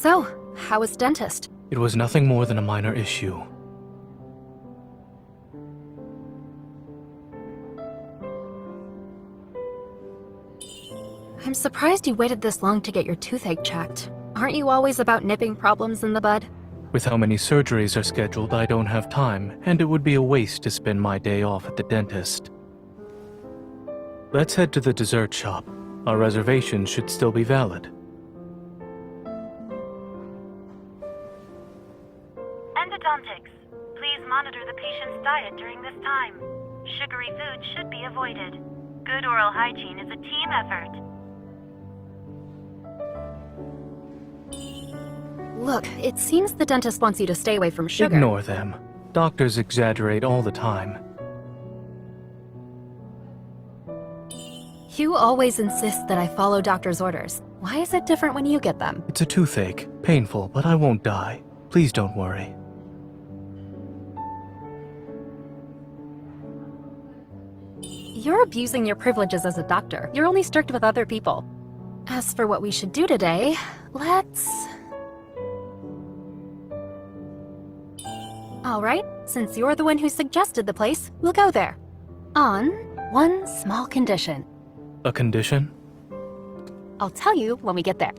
So, how was dentist? It was nothing more than a minor issue. I'm surprised you waited this long to get your toothache checked. Aren't you always about nipping problems in the bud? With how many surgeries are scheduled, I don't have time, and it would be a waste to spend my day off at the dentist. Let's head to the dessert shop. Our reservation should still be valid. Endodontics. Please monitor the patient's diet during this time. Sugary food should be avoided. Good oral hygiene is a team effort. Look, it seems the dentist wants you to stay away from sugar. Ignore them. Doctors exaggerate all the time. You always insist that I follow doctor's orders. Why is it different when you get them? It's a toothache. Painful, but I won't die. Please don't worry. You're abusing your privileges as a doctor. You're only strict with other people. As for what we should do today, let's... Alright, since you're the one who suggested the place, we'll go there. On one small condition. A condition? I'll tell you when we get there.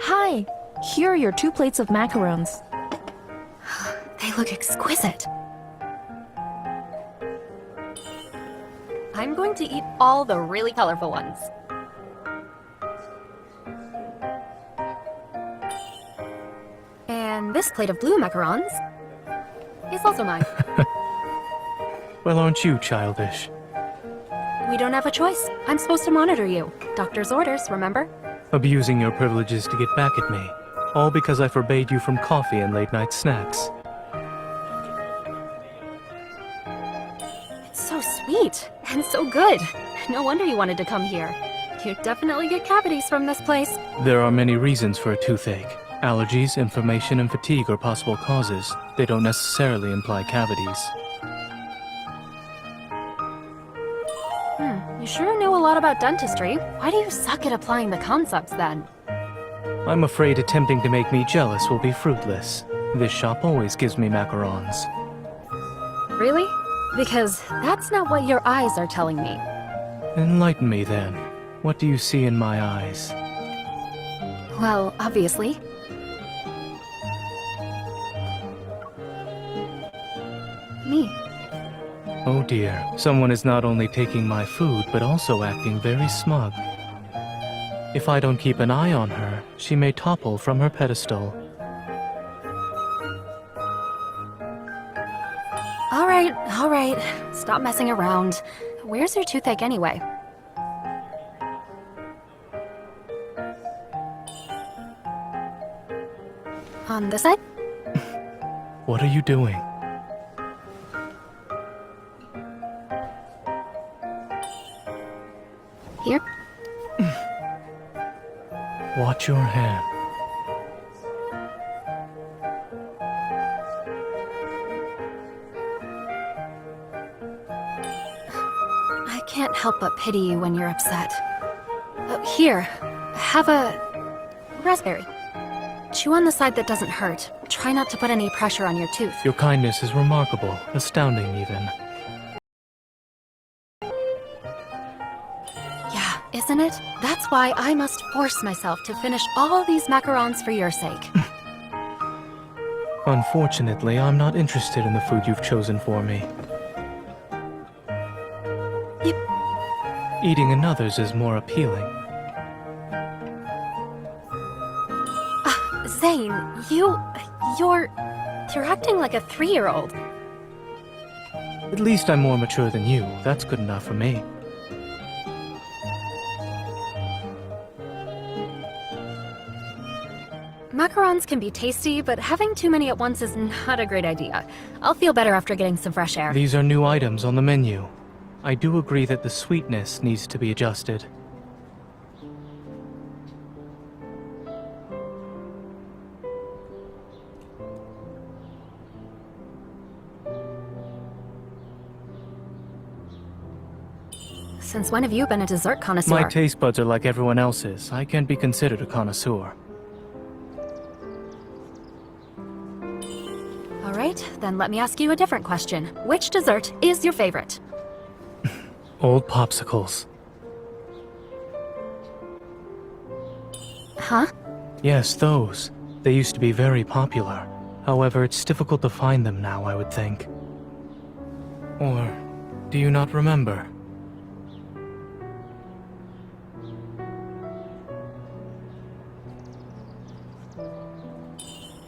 Hi, here are your 2 plates of macarons. They look exquisite. I'm going to eat all the really colorful ones. And this plate of blue macarons is also mine. Well, aren't you childish? We don't have a choice. I'm supposed to monitor you. Doctor's orders, remember? Abusing your privileges to get back at me. All because I forbade you from coffee and late-night snacks. It's so sweet and so good. No wonder you wanted to come here. You definitely get cavities from this place. There are many reasons for a toothache. Allergies, inflammation, and fatigue are possible causes. They don't necessarily imply cavities. You sure know a lot about dentistry. Why do you suck at applying the concepts then? I'm afraid attempting to make me jealous will be fruitless. This shop always gives me macarons. Really? Because that's not what your eyes are telling me. Enlighten me then. What do you see in my eyes? Well, obviously. Me. Oh dear, someone is not only taking my food, but also acting very smug. If I don't keep an eye on her, she may topple from her pedestal. All right. Stop messing around. Where's your toothache anyway? On this side? What are you doing? Here? Watch your hand. I can't help but pity you when you're upset. Here, have a raspberry. Chew on the side that doesn't hurt. Try not to put any pressure on your tooth. Your kindness is remarkable, astounding even. Yeah, isn't it? That's why I must force myself to finish all these macarons for your sake. Unfortunately, I'm not interested in the food you've chosen for me. Eating another's is more appealing. Zayne, you're acting like a 3-year-old. At least I'm more mature than you. That's good enough for me. Macarons can be tasty, but having too many at once is not a great idea. I'll feel better after getting some fresh air. These are new items on the menu. I do agree that the sweetness needs to be adjusted. Since when have you been a dessert connoisseur? My taste buds are like everyone else's. I can't be considered a connoisseur. All right, then let me ask you a different question. Which dessert is your favorite? Old popsicles. Huh? Yes, those. They used to be very popular. However, it's difficult to find them now, I would think. Or do you not remember?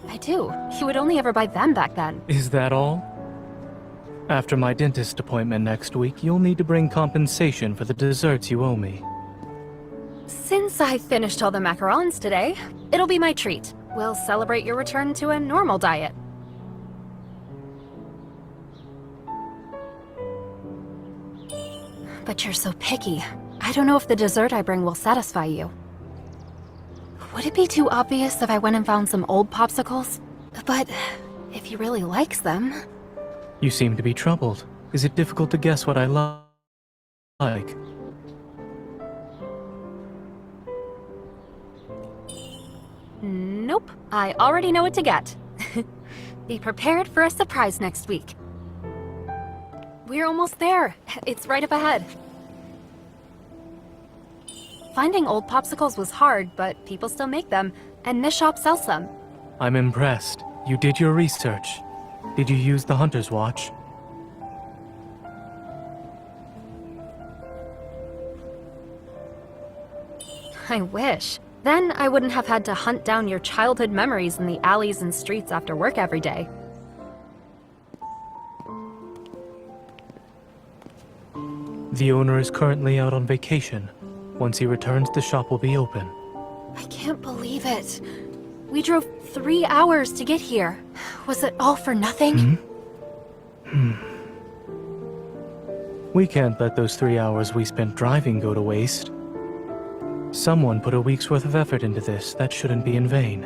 I do. You would only ever buy them back then. Is that all? After my dentist appointment next week, you'll need to bring compensation for the desserts you owe me. Since I finished all the macarons today, it'll be my treat. We'll celebrate your return to a normal diet. But you're so picky. I don't know if the dessert I bring will satisfy you. Would it be too obvious if I went and found some old popsicles? But if he really likes them... You seem to be troubled. Is it difficult to guess what I like? Nope. I already know what to get. Be prepared for a surprise next week. We're almost there. It's right up ahead. Finding old popsicles was hard, but people still make them, and this shop sells them. I'm impressed. You did your research. Did you use the Hunter's Watch? I wish. Then I wouldn't have had to hunt down your childhood memories in the alleys and streets after work every day. The owner is currently out on vacation. Once he returns, the shop will be open. I can't believe it. We drove 3 hours to get here. Was it all for nothing? We can't let those 3 hours we spent driving go to waste. Someone put a week's worth of effort into this. That shouldn't be in vain.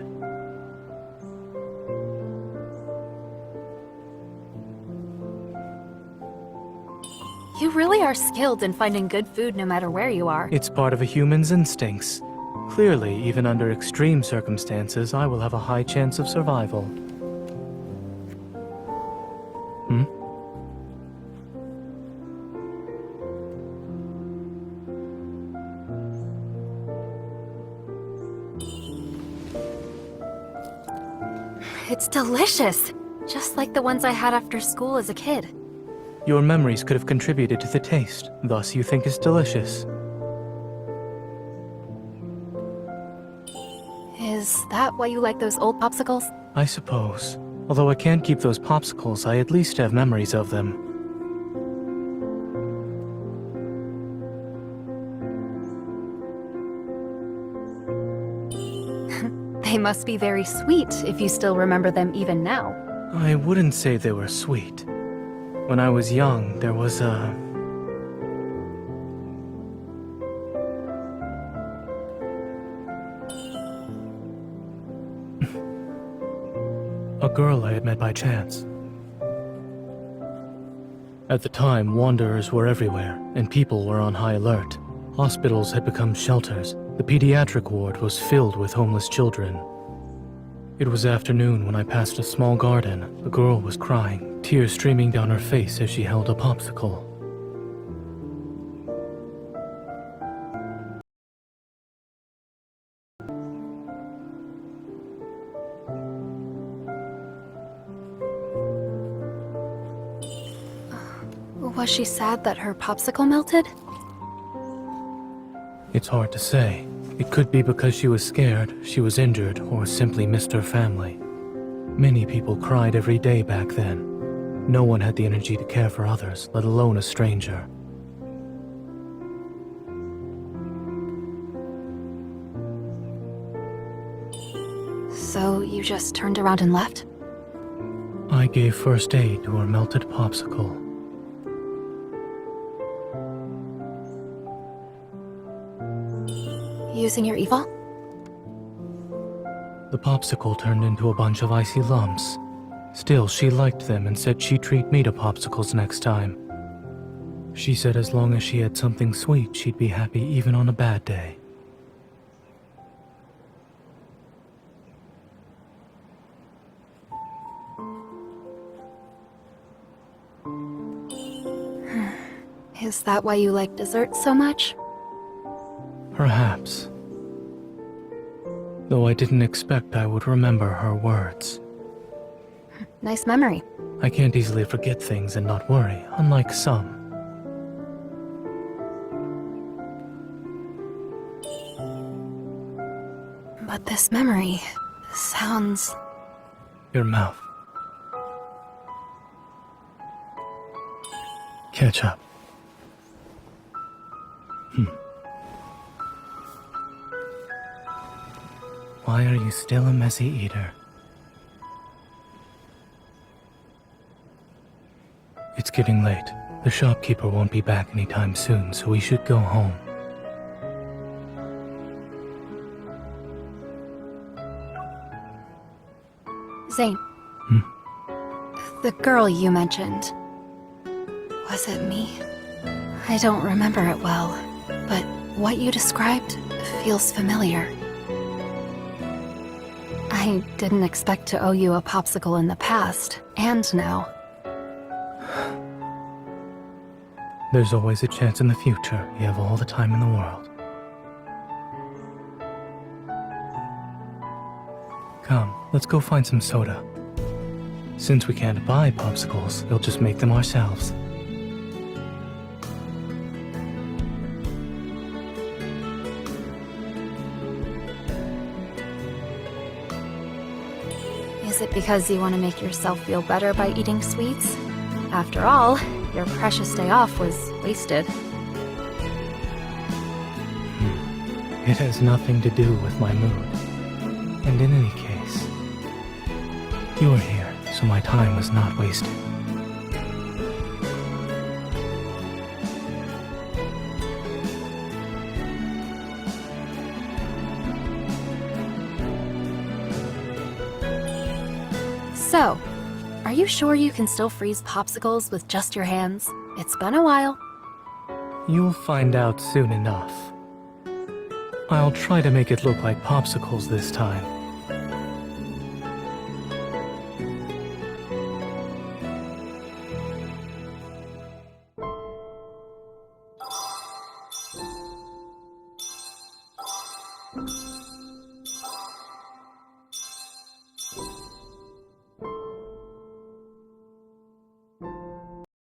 You really are skilled in finding good food no matter where you are. It's part of a human's instincts. Clearly, even under extreme circumstances, I will have a high chance of survival. It's delicious. Just like the ones I had after school as a kid. Your memories could have contributed to the taste, thus you think it's delicious. Is that why you like those old popsicles? I suppose. Although I can't keep those popsicles, I at least have memories of them. They must be very sweet if you still remember them even now. I wouldn't say they were sweet. When I was young, there was a girl I had met by chance. At the time, wanderers were everywhere, and people were on high alert. Hospitals had become shelters. The pediatric ward was filled with homeless children. It was afternoon when I passed a small garden. A girl was crying, tears streaming down her face as she held a popsicle. Was she sad that her popsicle melted? It's hard to say. It could be because she was scared, she was injured, or simply missed her family. Many people cried every day back then. No one had the energy to care for others, let alone a stranger. So you just turned around and left? I gave first aid to her melted popsicle. Using your evil? The popsicle turned into a bunch of icy lumps. Still, she liked them and said she'd treat me to popsicles next time. She said as long as she had something sweet, she'd be happy even on a bad day. Is that why you like dessert so much? Perhaps. Though I didn't expect I would remember her words. Nice memory. I can't easily forget things and not worry, unlike some. But this memory sounds... Your mouth. Ketchup. Why are you still a messy eater? It's getting late. The shopkeeper won't be back anytime soon, so we should go home. Zayne. The girl you mentioned. Was it me? I don't remember it well, but what you described feels familiar. I didn't expect to owe you a popsicle in the past, and now. There's always a chance in the future. You have all the time in the world. Come, let's go find some soda. Since we can't buy popsicles, we'll just make them ourselves. Is it because you want to make yourself feel better by eating sweets? After all, your precious day off was wasted. It has nothing to do with my mood. And in any case, you were here, so my time was not wasted. So, are you sure you can still freeze popsicles with just your hands? It's been a while. You'll find out soon enough. I'll try to make it look like popsicles this time.